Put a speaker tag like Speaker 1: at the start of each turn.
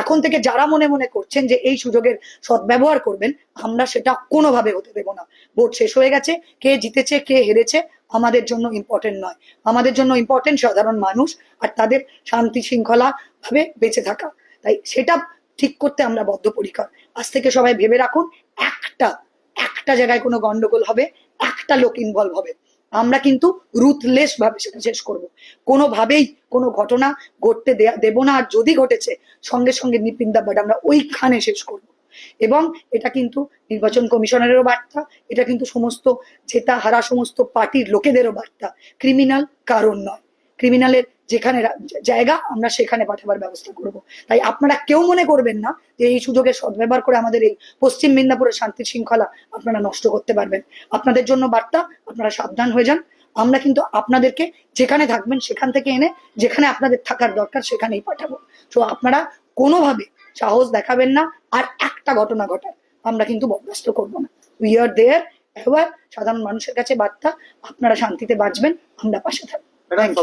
Speaker 1: এখন থেকে যারা মনে মনে করছেন যে এই সুযোগের সদ্ব্যবহার করবেন, আমরা সেটা কোনোভাবে হতে দেব না। ভোট শেষ হয়ে গেছে, কে জিতেছে কে হেরেছে আমাদের জন্য ইম্পর্টেন্ট নয়। আমাদের জন্য ইম্পর্টেন্ট সাধারণ মানুষ আর তাদের শান্তি শৃঙ্খলা ভাবে বেঁচে থাকা। তাই সেটা ঠিক করতে আমরা বদ্ধপরিকর। আজ থেকে সবাই ভেবে রাখুন, একটা একটা জায়গায় কোনো গন্ডগোল হবে, একটা লোক ইনভলভ হবে, আমরা কিন্তু রুথলেস ভাবে সেটা শেষ করব। কোনোভাবেই কোনো ঘটনা ঘটতে দেব না, আর যদি ঘটেছে সঙ্গে সঙ্গে নিপিন্দাবাদ আমরা ওইখানে শেষ করব। এবং এটা কিন্তু নির্বাচন কমিশনারেরও বার্তা, এটা কিন্তু সমস্ত জেতা হারা সমস্ত পার্টির লোকেদেরও বার্তা। ক্রিমিনাল কারণ নয়, ক্রিমিনালের যেখানে জায়গা আমরা সেখানে পাঠাবার ব্যবস্থা করব। তাই আপনারা কেউ মনে করবেন না যে এই সুযোগের সদ্ব্যবহার করে আমাদের এই পশ্চিম মেদিনীপুরের শান্তি শৃঙ্খলা আপনারা নষ্ট করতে পারবেন। আপনাদের জন্য বার্তা, আপনারা সাবধান হয়ে যান। আমরা কিন্তু আপনাদেরকে যেখানে থাকবেন সেখান থেকে এনে যেখানে আপনাদের থাকার দরকার সেখানেই পাঠাবো। তো আপনারা কোনোভাবে সাহস দেখাবেন না, আর একটা ঘটনা ঘটার আমরা কিন্তু বরদাস্ত করবো না। উই আর দেয়ার। এবার সাধারণ মানুষের কাছে বার্তা, আপনারা শান্তিতে বাঁচবেন, আমরা পাশে থাকবো।